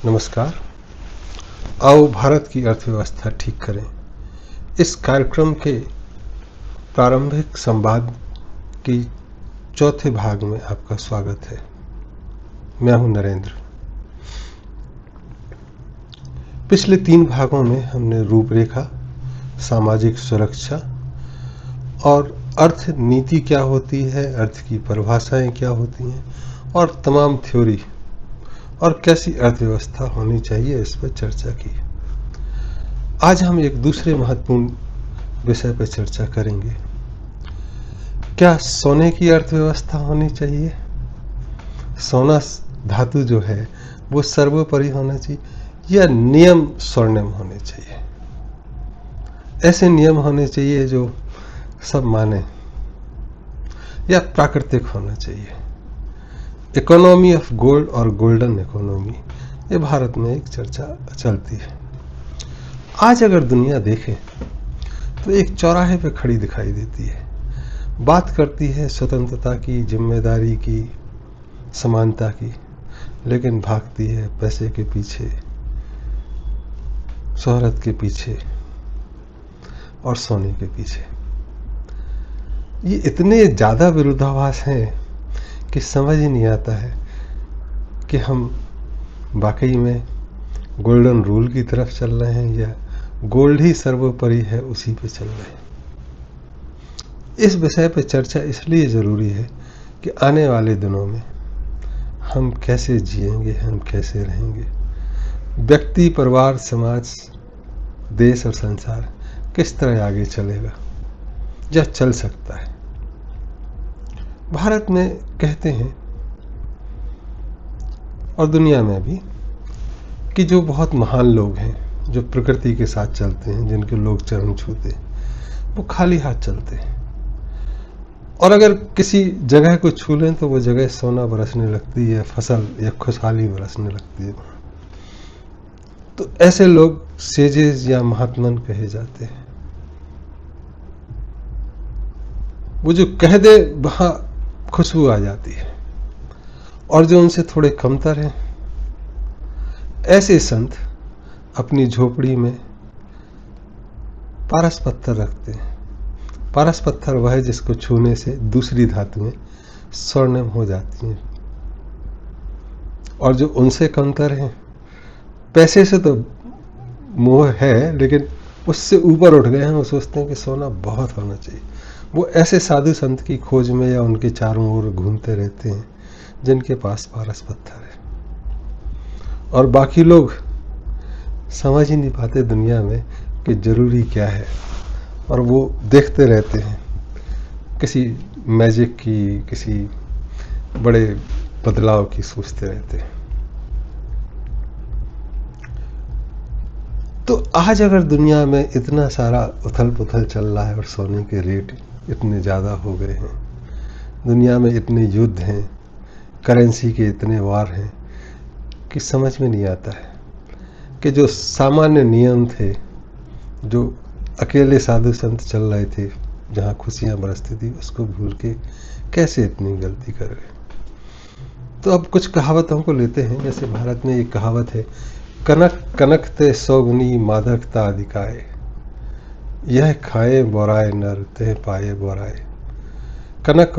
नमस्कार। आओ भारत की अर्थव्यवस्था ठीक करें। इस कार्यक्रम के प्रारंभिक संवाद की चौथे भाग में आपका स्वागत है। मैं हूं नरेंद्र। पिछले 3 भागों में हमने रूपरेखा, सामाजिक सुरक्षा और अर्थ नीति क्या होती है, अर्थ की परिभाषाएं क्या होती हैं और तमाम थ्योरी और कैसी अर्थव्यवस्था होनी चाहिए इस पर चर्चा की। आज हम एक दूसरे महत्वपूर्ण विषय पर चर्चा करेंगे। क्या सोने की अर्थव्यवस्था होनी चाहिए? सोना धातु जो है वो सर्वोपरि होना चाहिए या नियम स्वर्णिम होने चाहिए? ऐसे नियम होने चाहिए जो सब माने या प्राकृतिक होना चाहिए? इकोनॉमी ऑफ गोल्ड और गोल्डन इकोनॉमी, ये भारत में एक चर्चा चलती है। आज अगर दुनिया देखे तो एक चौराहे पे खड़ी दिखाई देती है, बात करती है स्वतंत्रता की, जिम्मेदारी की, समानता की, लेकिन भागती है पैसे के पीछे, शोहरत के पीछे और सोने के पीछे। ये इतने ज्यादा विरोधाभास हैं कि समझ ही नहीं आता है कि हम वाकई में गोल्डन रूल की तरफ चल रहे हैं या गोल्ड ही सर्वोपरि है उसी पे चल रहे हैं। इस विषय पर चर्चा इसलिए ज़रूरी है कि आने वाले दिनों में हम कैसे जिएंगे, हम कैसे रहेंगे, व्यक्ति, परिवार, समाज, देश और संसार किस तरह आगे चलेगा या चल सकता है। भारत में कहते हैं और दुनिया में भी कि जो बहुत महान लोग हैं, जो प्रकृति के साथ चलते हैं, जिनके लोग चरण छूते हैं, वो खाली हाथ चलते हैं और अगर किसी जगह को छू लें तो वो जगह सोना बरसने लगती है, फसल या खुशहाली बरसने लगती है। तो ऐसे लोग सेजेस या महात्मन कहे जाते हैं। वो जो कह दे वहां खुशबू आ जाती है और जो उनसे थोड़े कमतर हैं, ऐसे संत अपनी झोपड़ी में पारस पत्थर रखते हैं। पारस पत्थर वह है जिसको छूने से दूसरी धातुएं स्वर्णिम हो जाती हैं और जो उनसे कमतर हैं, पैसे से तो मोह है लेकिन उससे ऊपर उठ गए हैं, वो सोचते हैं कि सोना बहुत होना चाहिए। वो ऐसे साधु संत की खोज में या उनके चारों ओर घूमते रहते हैं जिनके पास पारस पत्थर है और बाकी लोग समझ ही नहीं पाते दुनिया में कि जरूरी क्या है और वो देखते रहते हैं किसी मैजिक की, किसी बड़े बदलाव की सोचते रहते हैं। तो आज अगर दुनिया में इतना सारा उथल पुथल चल रहा है और सोने के रेट इतने ज़्यादा हो गए हैं, दुनिया में इतने युद्ध हैं, करेंसी के इतने वार हैं कि समझ में नहीं आता है कि जो सामान्य नियम थे, जो अकेले साधु संत चल रहे थे, जहाँ खुशियाँ बरसती थी, उसको भूल के कैसे इतनी गलती कर गए। तो अब कुछ कहावतों को लेते हैं। जैसे भारत में एक कहावत है, कनक कनक ते सौगुनी मादकता अधिकाए, यह खाए बोराए नर ते पाए बोराए। कनक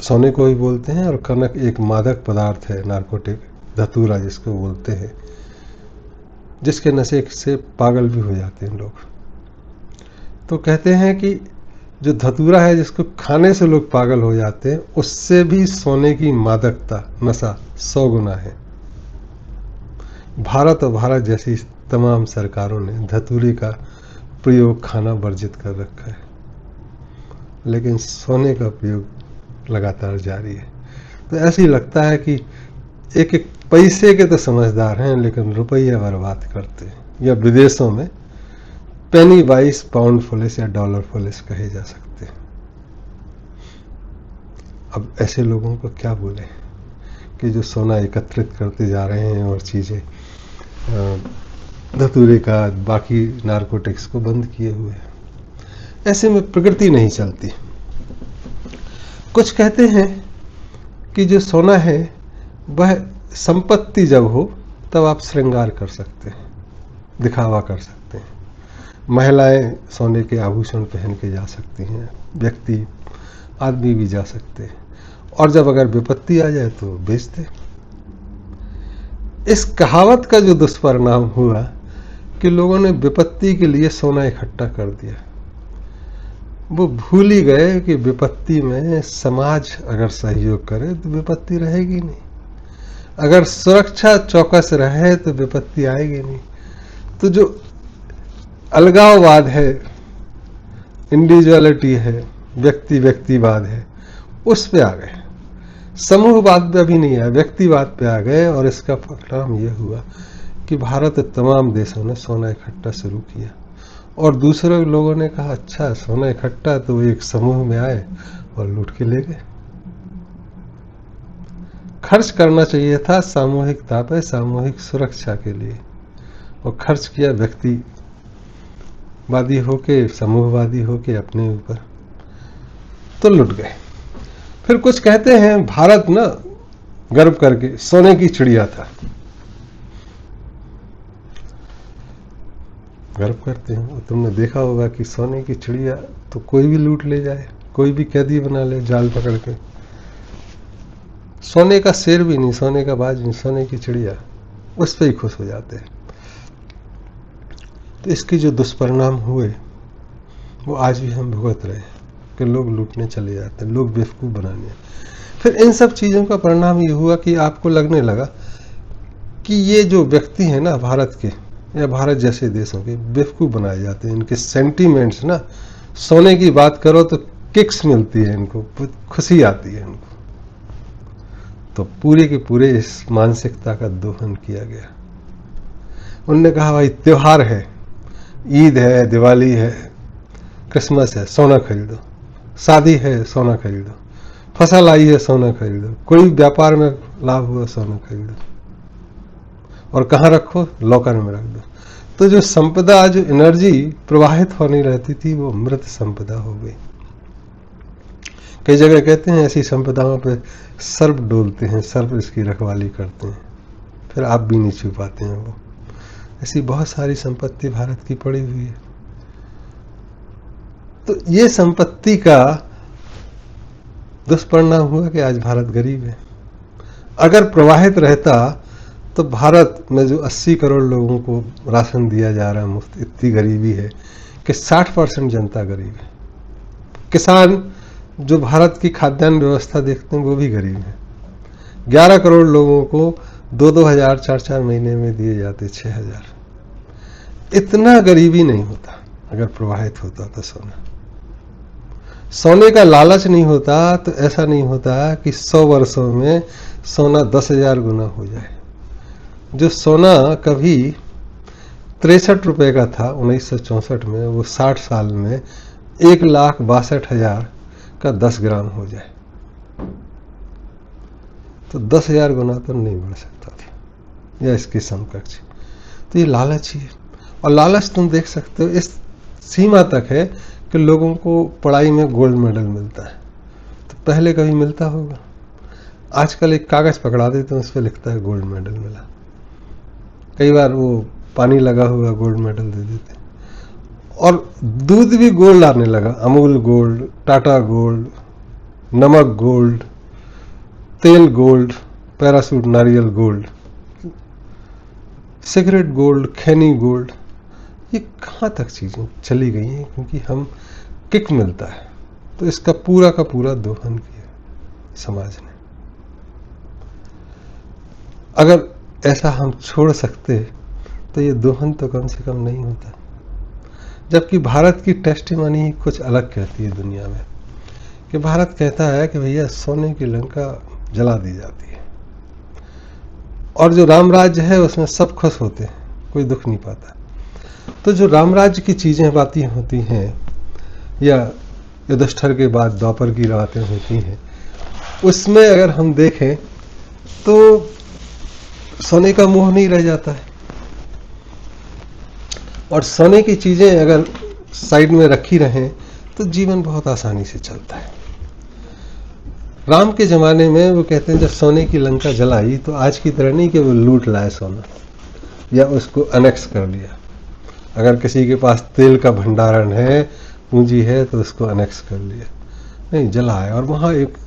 सोने को ही बोलते हैं और कनक एक मादक पदार्थ है, नार्कोटिक, धतूरा जिसको बोलते हैं, जिसके नशे से पागल भी हो जाते हैं लोग। तो कहते हैं कि जो धतूरा है जिसको खाने से लोग पागल हो जाते हैं, उससे भी सोने की मादकता, नशा 100 गुना है। भारत और भारत जैसी तमाम सरकारों ने धतूरे का प्रयोग खाना वर्जित कर रखा है, लेकिन सोने का प्रयोग लगातार जारी है। तो ऐसे ही लगता है कि एक एक पैसे के तो समझदार हैं लेकिन रुपया बर्बाद करते हैं, या विदेशों में पेनी वाइस पाउंड फुलिस या डॉलर फुलिस कहे जा सकते हैं। अब ऐसे लोगों को क्या बोले कि जो सोना एकत्रित करते जा रहे हैं और चीज़ें धतूरे का, बाकी नार्कोटिक्स को बंद किए हुए हैं। ऐसे में प्रकृति नहीं चलती। कुछ कहते हैं कि जो सोना है वह संपत्ति जब हो तब आप श्रृंगार कर सकते हैं, दिखावा कर सकते हैं। महिलाएं सोने के आभूषण पहन के जा सकती हैं, व्यक्ति आदमी भी जा सकते हैं, और जब अगर विपत्ति आ जाए तो बेच दे। इस कहावत का जो दुष्परिणाम हुआ कि लोगों ने विपत्ति के लिए सोना इकट्ठा कर दिया। वो भूल ही गए कि विपत्ति में समाज अगर सहयोग करे तो विपत्ति रहेगी नहीं, अगर सुरक्षा चौकस रहे तो विपत्ति आएगी नहीं। तो जो अलगाववाद है, इंडिविजुअलिटी है, व्यक्तिवाद है, उस पे आ गए। समूहवाद पे अभी नहीं आया, व्यक्तिवाद पे आ गए, और इसका परिणाम यह हुआ कि भारत तमाम देशों ने सोना इकट्ठा शुरू किया, और दूसरे लोगों ने कहा अच्छा सोना इकट्ठा, तो एक समूह में आए और लूट के ले गए। खर्च करना चाहिए था सामूहिकता पे, सामूहिक सुरक्षा के लिए, और खर्च किया व्यक्तिवादी होके, समूहवादी होके अपने ऊपर, तो लुट गए। फिर कुछ कहते हैं भारत ना गर्व करके सोने की चिड़िया था, गर्व करते हैं। तुमने देखा होगा कि सोने की चिड़िया तो कोई भी लूट ले जाए, कोई भी कैदी बना ले जाल पकड़ के। सोने का शेर भी नहीं, सोने का बाज नहीं, सोने की चिड़िया, उस पर ही खुश हो जाते हैं। तो इसके जो दुष्परिणाम हुए वो आज भी हम भुगत रहे हैं कि लोग लूटने चले जाते हैं, लोग बेवकूफ़ बनाने। फिर इन सब चीज़ों का परिणाम ये हुआ कि आपको लगने लगा कि ये जो व्यक्ति हैं ना भारत के या भारत जैसे देशों के, बेवकूफ़ बनाए जाते हैं। इनके सेंटीमेंट्स ना, सोने की बात करो तो किक्स मिलती है इनको, खुशी आती है इनको। तो पूरे के पूरे इस मानसिकता का दोहन किया गया। उनने कहा भाई त्योहार है, ईद है, दिवाली है, क्रिसमस है, सोना खरीदो, शादी है सोना खरीदो, फसल आई है सोना खरीदो, कोई व्यापार में लाभ हुआ सोना खरीदो, और कहाँ रखो, लॉकर में रख दो। तो जो संपदा, जो एनर्जी प्रवाहित होनी रहती थी वो मृत संपदा हो गई। कई जगह कहते हैं ऐसी संपदाओं पे सर्प डोलते हैं, सर्प इसकी रखवाली करते हैं, फिर आप भी नहीं छू पाते हैं वो। ऐसी बहुत सारी संपत्ति भारत की पड़ी हुई है। तो ये संपत्ति का दुष्परिणाम हुआ कि आज भारत गरीब है। अगर प्रवाहित रहता तो भारत में जो 80 करोड़ लोगों को राशन दिया जा रहा है मुफ्त, इतनी गरीबी है कि 60% जनता गरीब है। किसान जो भारत की खाद्यान्न व्यवस्था देखते हैं वो भी गरीब है। 11 करोड़ लोगों को 2-2 हजार, 4-4 महीने में दिए जाते 6,000। इतना गरीबी नहीं होता अगर प्रवाहित होता तो सोना। सोने का लालच नहीं होता तो ऐसा नहीं होता कि 100 वर्षों में सोना 10,000 गुना हो जाए। जो सोना कभी 63 रुपए का था 1964 में, वो 60 साल में 1,62,000 का 10 ग्राम हो जाए, तो 10,000 गुना तो नहीं बढ़ सकता था, या इसके समकक्ष। तो ये लालच ही है। और लालच तुम देख सकते हो इस सीमा तक है कि लोगों को पढ़ाई में गोल्ड मेडल मिलता है, तो पहले कभी मिलता होगा? आजकल एक कागज पकड़ा देते हैं, उस पर लिखता है गोल्ड मेडल मिला। कई बार वो पानी लगा हुआ गोल्ड मेडल दे देते हैं। और दूध भी गोल्ड आने लगा, अमूल गोल्ड, टाटा गोल्ड, नमक गोल्ड, तेल गोल्ड, पैरासूट नारियल गोल्ड, सिगरेट गोल्ड, खैनी गोल्ड। ये कहाँ तक चीजें चली गई हैं? क्योंकि हम किक मिलता है, तो इसका पूरा का पूरा दोहन किया समाज ने। अगर ऐसा हम छोड़ सकते तो ये दोहन तो कम से कम नहीं होता। जबकि भारत की टेस्टिमनी ही कुछ अलग कहती है दुनिया में, कि भारत कहता है कि भैया सोने की लंका जला दी जाती है, और जो राम राज्य है उसमें सब खुश होते हैं, कोई दुख नहीं पाता। तो जो राम राज्य की चीजें बातें होती हैं, या युधिष्ठिर के बाद द्वापर की बातें होती हैं, उसमें अगर हम देखें तो सोने का मोह नहीं रह जाता है। और सोने की चीजें अगर साइड में रखी रहें तो जीवन बहुत आसानी से चलता है। राम के जमाने में वो कहते हैं जब सोने की लंका जलाई तो आज की तरह नहीं कि वो लूट लाए सोना, या उसको अनेक्स कर लिया। अगर किसी के पास तेल का भंडारण है, पूंजी है, तो उसको अनेक्स कर लिया, नहीं जलाए और वहाँ एक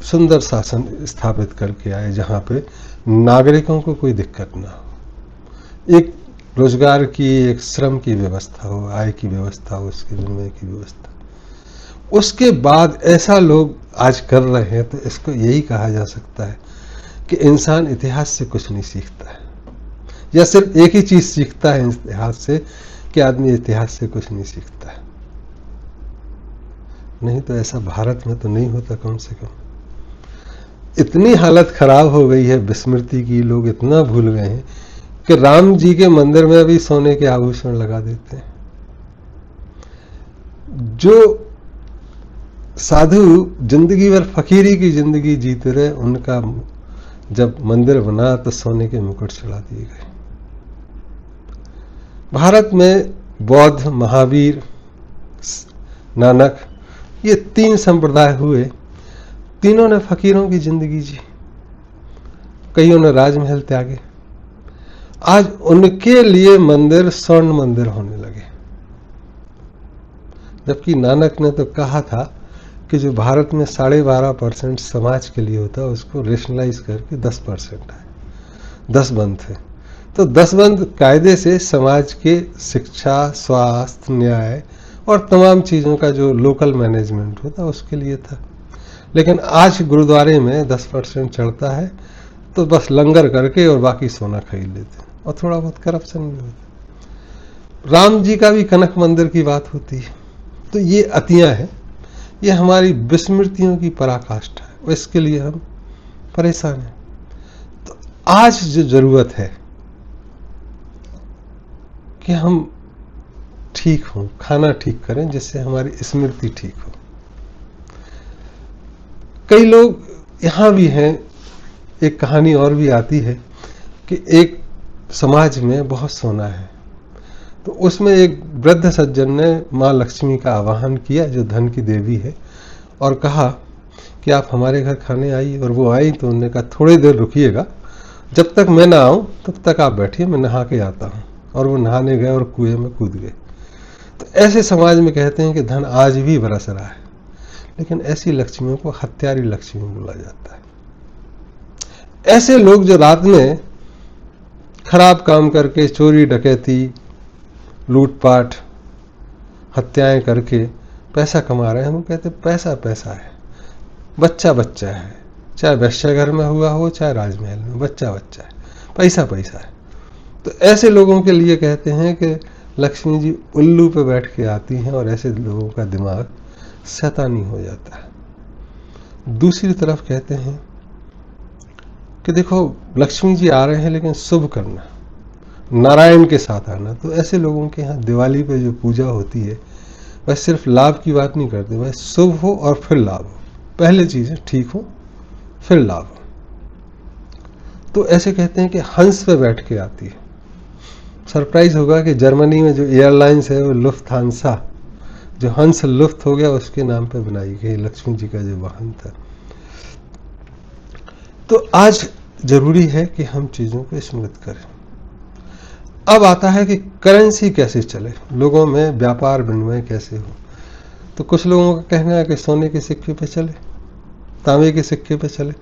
सुंदर शासन स्थापित करके आए जहाँ पे नागरिकों को कोई दिक्कत ना हो, एक रोजगार की, एक श्रम की व्यवस्था हो, आय की व्यवस्था हो, उसके विनिमय की व्यवस्था। उसके बाद ऐसा लोग आज कर रहे हैं, तो इसको यही कहा जा सकता है कि इंसान इतिहास से कुछ नहीं सीखता है, या सिर्फ एक ही चीज सीखता है इतिहास से कि आदमी इतिहास से कुछ नहीं सीखता है। नहीं तो ऐसा भारत में तो नहीं होता। कम से कम इतनी हालत खराब हो गई है विस्मृति की, लोग इतना भूल गए हैं कि राम जी के मंदिर में भी सोने के आभूषण लगा देते हैं। जो साधु जिंदगी भर फकीरी की जिंदगी जीते रहे, उनका जब मंदिर बना तो सोने के मुकुट चढ़ा दिए गए। भारत में बौद्ध, महावीर, नानक, ये 3 संप्रदाय हुए। तीनों ने फकीरों की जिंदगी जी, कईयों ने राजमहल त्यागे। आज उनके लिए मंदिर स्वर्ण मंदिर होने लगे, जबकि नानक ने तो कहा था कि जो भारत में 12.5% समाज के लिए होता है, उसको रेशनलाइज करके 10% आए। 10 बंद थे, तो 10 बंद कायदे से समाज के शिक्षा, स्वास्थ्य, न्याय और तमाम चीज़ों का जो लोकल मैनेजमेंट होता उसके लिए था। लेकिन आज गुरुद्वारे में 10% चढ़ता है, तो बस लंगर करके और बाकी सोना खरीद लेते हैं, और थोड़ा बहुत करप्शन भी होता है। राम जी का भी कनक मंदिर की बात होती है। तो ये अतियां हैं, ये हमारी विस्मृतियों की पराकाष्ठा है, और इसके लिए हम परेशान हैं। तो आज जो जरूरत है कि हम ठीक हों, खाना ठीक करें, जिससे हमारी स्मृति ठीक हो। कई लोग यहाँ भी हैं, एक कहानी और भी आती है कि एक समाज में बहुत सोना है, तो उसमें एक वृद्ध सज्जन ने माँ लक्ष्मी का आवाहन किया, जो धन की देवी है, और कहा कि आप हमारे घर खाने आइए। और वो आई तो उन्होंने कहा थोड़ी देर रुकिएगा, जब तक मैं ना आऊँ तब तक आप बैठिए, मैं नहा के आता हूँ। और वो नहाने गए और कुएं में कूद गए। तो ऐसे समाज में कहते हैं कि धन आज भी बरस रहा है, लेकिन ऐसी लक्ष्मियों को हत्यारी लक्ष्मी बोला जाता है। ऐसे लोग जो रात में खराब काम करके, चोरी डकैती, लूटपाट, हत्याएं करके पैसा कमा रहे हैं, हम कहते हैं पैसा पैसा है, बच्चा बच्चा है, चाहे वैश्याघर में हुआ हो चाहे राजमहल में, बच्चा बच्चा है, पैसा पैसा है। तो ऐसे लोगों के लिए कहते हैं कि लक्ष्मी जी उल्लू पे बैठ के आती हैं, और ऐसे लोगों का दिमाग शैतानी हो जाता है। दूसरी तरफ कहते हैं कि देखो लक्ष्मी जी आ रहे हैं, लेकिन शुभ करना, नारायण के साथ आना। तो ऐसे लोगों के यहाँ दिवाली पे जो पूजा होती है, वह सिर्फ लाभ की बात नहीं करते, वह शुभ हो और फिर लाभ हो। पहले चीजें ठीक हो, फिर लाभ हो। तो ऐसे कहते हैं कि हंस पे बैठ के आती है। सरप्राइज होगा कि जर्मनी में जो एयरलाइंस है, वो लुफ्थहान्सा, जो हंस लुफ्त हो गया, उसके नाम पे बनाई गई, लक्ष्मी जी का जो वाहन था। तो आज जरूरी है कि हम चीजों को स्मृत करें। अब आता है कि करेंसी कैसे चले, लोगों में व्यापार विनिमय कैसे हो। तो कुछ लोगों का कहना है कि सोने के सिक्के पे चले, तांबे के सिक्के पे चले।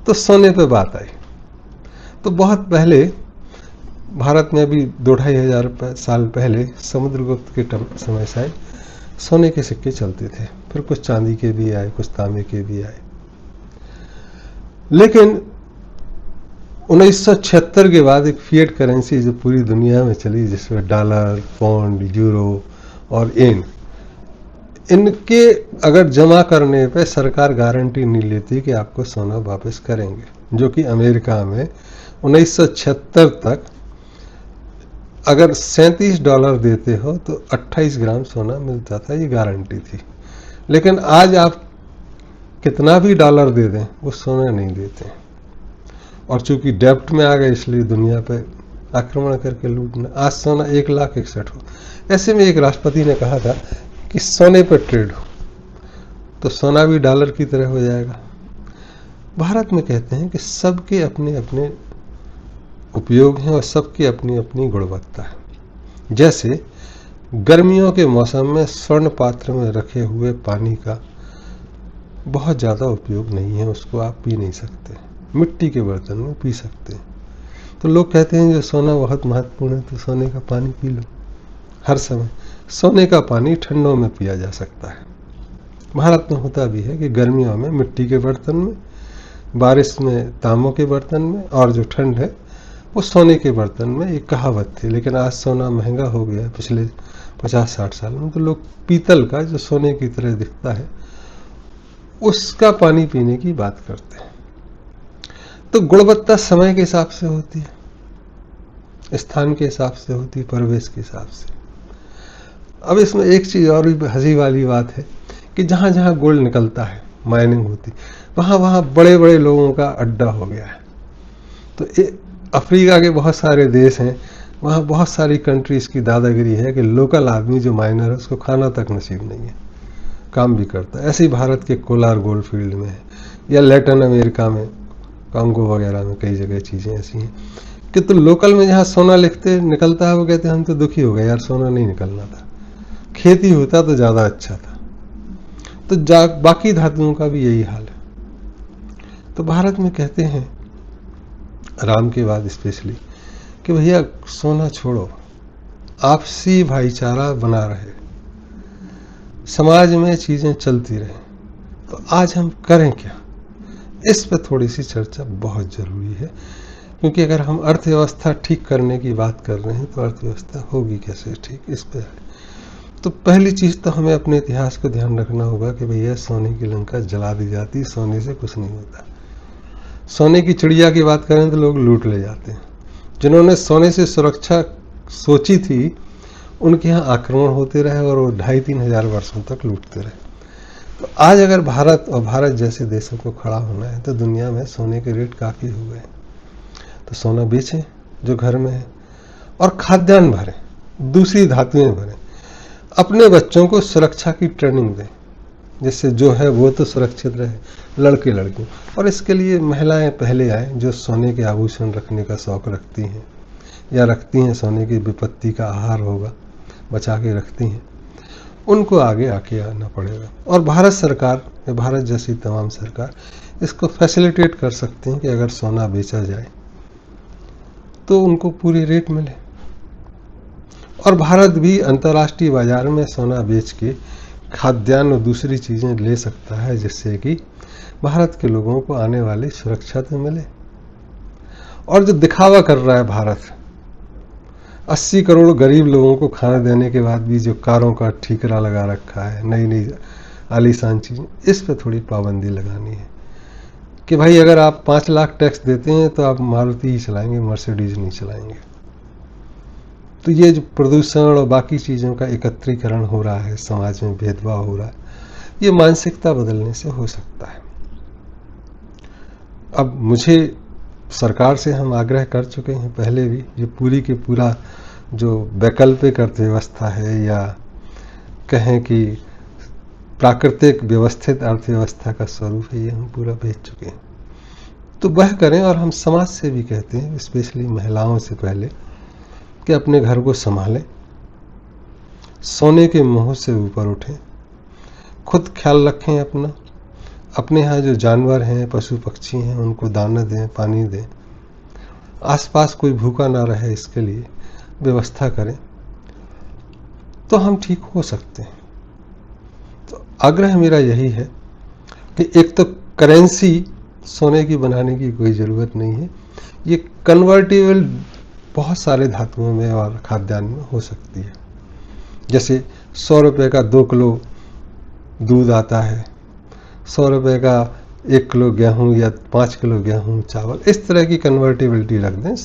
तो सोने पे बात आई तो बहुत पहले भारत में, अभी 2500 साल पहले, समुद्रगुप्त के समय से सोने के सिक्के चलते थे, फिर कुछ चांदी के भी आए, कुछ तांबे के भी आए। लेकिन 1976 के बाद एक फिएट करेंसी जो पूरी दुनिया में चली, जिसमें डॉलर, पाउंड, यूरो और येन, इनके अगर जमा करने पे सरकार गारंटी नहीं लेती कि आपको सोना वापस करेंगे, जो कि अमेरिका में 1976 तक अगर $37 देते हो तो 28 ग्राम सोना मिलता था, ये गारंटी थी। लेकिन आज आप कितना भी डॉलर दे दें, वो सोना नहीं देते। और चूंकि डेब्ट में आ गए, इसलिए दुनिया पे आक्रमण करके लूटना। आज सोना 1,61,000 हो। ऐसे में एक राष्ट्रपति ने कहा था कि सोने पर ट्रेड हो, तो सोना भी डॉलर की तरह हो जाएगा। भारत में कहते हैं कि सबके अपने अपने उपयोग हैं और सबकी अपनी अपनी गुणवत्ता है। जैसे गर्मियों के मौसम में स्वर्ण पात्र में रखे हुए पानी का बहुत ज़्यादा उपयोग नहीं है, उसको आप पी नहीं सकते, मिट्टी के बर्तन में पी सकते हैं। तो लोग कहते हैं जो सोना बहुत महत्वपूर्ण है तो सोने का पानी पी लो हर समय। सोने का पानी ठंडों में पिया जा सकता है। भारत में होता भी है कि गर्मियों में मिट्टी के बर्तन में, बारिश में तांबों के बर्तन में, और जो ठंड है वो सोने के बर्तन में। एक कहावत थी, लेकिन आज सोना महंगा हो गया पिछले 50-60 साल में, तो लोग पीतल का जो सोने की तरह दिखता है उसका पानी पीने की बात करते हैं। तो गुणवत्ता समय के हिसाब से होती है, स्थान के हिसाब से होती है, परिवेश के हिसाब से। अब इसमें एक चीज और भी हंसी वाली बात है कि जहां जहां गोल्ड निकलता है, माइनिंग होती, वहां वहां बड़े बड़े लोगों का अड्डा हो गया है। तो अफ्रीका के बहुत सारे देश हैं, वहाँ बहुत सारी कंट्रीज की दादागिरी है कि लोकल आदमी जो माइनर है उसको खाना तक नसीब नहीं है, काम भी करता है। ऐसे ही भारत के कोलार गोल्ड फील्ड में है, या लैटिन अमेरिका में कांगो वगैरह में कई जगह चीज़ें ऐसी हैं कि तो लोकल में जहाँ सोना लिखते निकलता है वो कहते हैं हम तो दुखी हो गए यार, सोना नहीं निकलना था, खेती होता तो ज़्यादा अच्छा था। तो बाकी धातुओं का भी यही हाल है। तो भारत में कहते हैं राम के बाद स्पेशली कि भैया सोना छोड़ो, आपसी भाईचारा बना रहे, समाज में चीजें चलती रहे। तो आज हम करें क्या, इस पर थोड़ी सी चर्चा बहुत जरूरी है, क्योंकि अगर हम अर्थव्यवस्था ठीक करने की बात कर रहे हैं तो अर्थव्यवस्था होगी कैसे ठीक, इस पर है। तो पहली चीज तो हमें अपने इतिहास को ध्यान रखना होगा कि भैया सोने की लंका जला दी जाती, सोने से कुछ नहीं होता। सोने की चिड़िया की बात करें तो लोग लूट ले जाते हैं। जिन्होंने सोने से सुरक्षा सोची थी उनके यहाँ आक्रमण होते रहे और वो 2500-3000 हजार वर्षों तक लूटते रहे। तो आज अगर भारत और भारत जैसे देशों को खड़ा होना है तो दुनिया में सोने के रेट काफ़ी हो गए। तो सोना बेचें जो घर में है, और खाद्यान्न भरें, दूसरी धातुएं भरें, अपने बच्चों को सुरक्षा की ट्रेनिंग दें, जिससे जो है वो तो सुरक्षित रहे, लड़के लड़कियों। और इसके लिए महिलाएं पहले आए जो सोने के आभूषण रखने का शौक रखती हैं या रखती हैं, सोने की विपत्ति का आहार होगा बचा के रखती हैं, उनको आगे आके आना पड़ेगा। और भारत सरकार या भारत जैसी तमाम सरकार इसको फैसिलिटेट कर सकते हैं कि अगर सोना बेचा जाए तो उनको पूरी रेट मिले। और भारत भी अंतर्राष्ट्रीय बाजार में सोना बेच के खाद्यान्न और दूसरी चीज़ें ले सकता है, जिससे कि भारत के लोगों को आने वाली सुरक्षा तो मिले। और जो दिखावा कर रहा है भारत, 80 करोड़ गरीब लोगों को खाना देने के बाद भी जो कारों का ठीकरा लगा रखा है, नई नई आलीशान चीज़ें, इस पर थोड़ी पाबंदी लगानी है कि भाई अगर आप 5 लाख टैक्स देते हैं तो आप मारुति ही चलाएंगे, मर्सिडीज नहीं चलाएंगे। तो ये जो प्रदूषण और बाकी चीज़ों का एकत्रीकरण हो रहा है, समाज में भेदभाव हो रहा है, ये मानसिकता बदलने से हो सकता है। अब मुझे सरकार से हम आग्रह कर चुके हैं पहले भी, ये पूरी की पूरा जो वैकल्पिक अर्थव्यवस्था है या कहें कि प्राकृतिक व्यवस्थित अर्थव्यवस्था का स्वरूप है, ये हम पूरा भेज चुके हैं। तो वह करें। और हम समाज से भी कहते हैं, स्पेशली महिलाओं से पहले, कि अपने घर को संभालें, सोने के मोह से ऊपर उठें, खुद ख्याल रखें अपना, अपने यहाँ जो जानवर हैं, पशु पक्षी हैं, उनको दाना दें, पानी दें, आसपास कोई भूखा ना रहे इसके लिए व्यवस्था करें, तो हम ठीक हो सकते हैं। तो आग्रह मेरा यही है कि एक तो करेंसी सोने की बनाने की कोई ज़रूरत नहीं है, ये कन्वर्टेबल बहुत सारे धातुओं में और खाद्यान्न में हो सकती है। जैसे 100 रुपये का 2 किलो दूध आता है, 100 रुपये का 1 किलो गेहूँ या 5 किलो गेहूँ चावल, इस तरह की कन्वर्टेबिलिटी रख दें।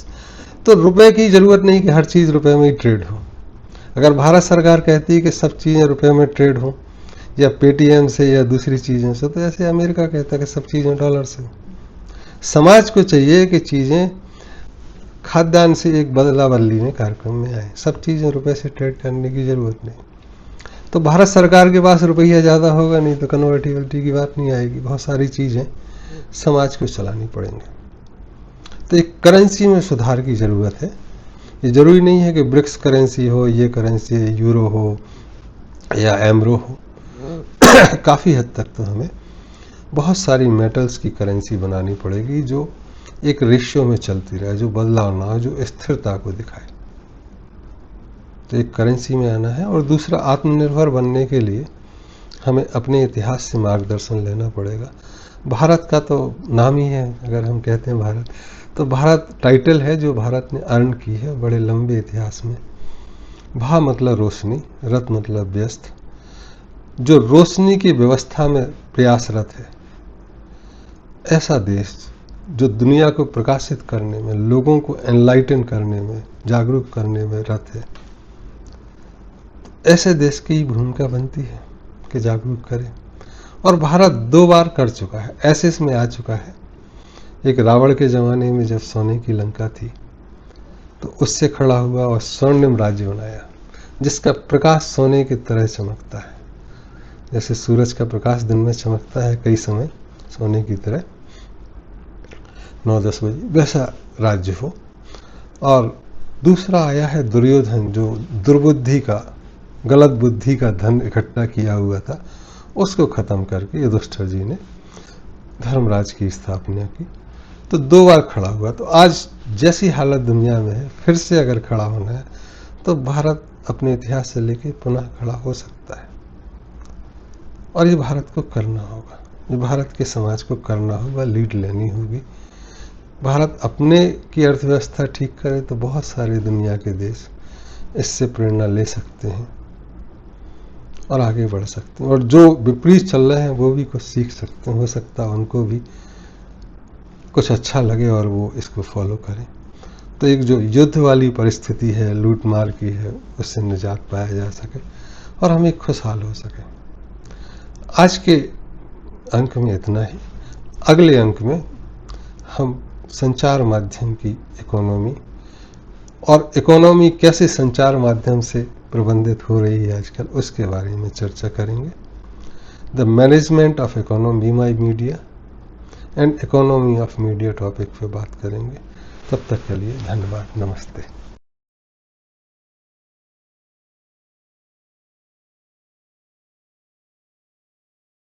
तो रुपए की ज़रूरत नहीं कि हर चीज़ रुपए में ही ट्रेड हो। अगर भारत सरकार कहती है कि सब चीज़ें रुपए में ट्रेड हो, या पेटीएम से या दूसरी चीज़ों से, तो ऐसे अमेरिका कहता है कि सब चीज़ें डॉलर से। समाज को चाहिए कि चीज़ें खाद्यान्न से एक बदला बदली में कार्यक्रम में आए, सब चीज़ें रुपए से ट्रेड करने की ज़रूरत नहीं। तो भारत सरकार के पास रुपया ज़्यादा होगा नहीं तो कन्वर्टिबिलिटी की बात नहीं आएगी, बहुत सारी चीज़ें समाज को चलानी पड़ेंगी। तो एक करेंसी में सुधार की ज़रूरत है। ये ज़रूरी नहीं है कि ब्रिक्स करेंसी हो, ये करेंसी यूरो हो या एमरो हो। काफ़ी हद तक तो हमें बहुत सारी मेटल्स की करेंसी बनानी पड़ेगी जो एक रेशियो में चलती रहे, जो बदलाव ना हो, जो स्थिरता को दिखाए। तो एक करेंसी में आना है। और दूसरा, आत्मनिर्भर बनने के लिए हमें अपने इतिहास से मार्गदर्शन लेना पड़ेगा। भारत का तो नाम ही है, अगर हम कहते हैं भारत, तो भारत टाइटल है जो भारत ने अर्न की है बड़े लंबे इतिहास में। भा मतलब रोशनी, रत मतलब व्यस्त, जो रोशनी की व्यवस्था में प्रयासरत है, ऐसा देश जो दुनिया को प्रकाशित करने में, लोगों को एनलाइटन करने में, जागरूक करने में रत है, ऐसे देश की भूमिका बनती है कि जागरूक करे। और भारत 2 बार कर चुका है, ऐसे इसमें आ चुका है। एक रावण के ज़माने में जब सोने की लंका थी तो उससे खड़ा हुआ और स्वर्णिम राज्य बनाया, जिसका प्रकाश सोने की तरह चमकता है। जैसे सूरज का प्रकाश दिन में चमकता है कई समय सोने की तरह 9-10 बजे, वैसा राज्य हो। और दूसरा आया है दुर्योधन, जो दुर्बुद्धि का, गलत बुद्धि का धन इकट्ठा किया हुआ था, उसको खत्म करके युधिष्ठिर जी ने धर्मराज की स्थापना की। तो 2 बार खड़ा हुआ। तो आज जैसी हालत दुनिया में है, फिर से अगर खड़ा होना है तो भारत अपने इतिहास से लेके पुनः खड़ा हो सकता है। और ये भारत को करना होगा, ये भारत के समाज को करना होगा, लीड लेनी होगी। भारत अपने की अर्थव्यवस्था ठीक करे तो बहुत सारे दुनिया के देश इससे प्रेरणा ले सकते हैं और आगे बढ़ सकते हैं। और जो विपरीत चल रहे हैं वो भी कुछ सीख सकते हैं, हो सकता है उनको भी कुछ अच्छा लगे और वो इसको फॉलो करें। तो एक जो युद्ध वाली परिस्थिति है, लूट मार की है, उससे निजात पाया जा सके और हम एक खुशहाल हो सके। आज के अंक में इतना ही। अगले अंक में हम संचार माध्यम की इकोनॉमी और इकोनॉमी कैसे संचार माध्यम से प्रबंधित हो रही है आजकल, उसके बारे में चर्चा करेंगे। The management of economy by media and economy of media topic पे बात करेंगे। तब तक के लिए धन्यवाद, नमस्ते।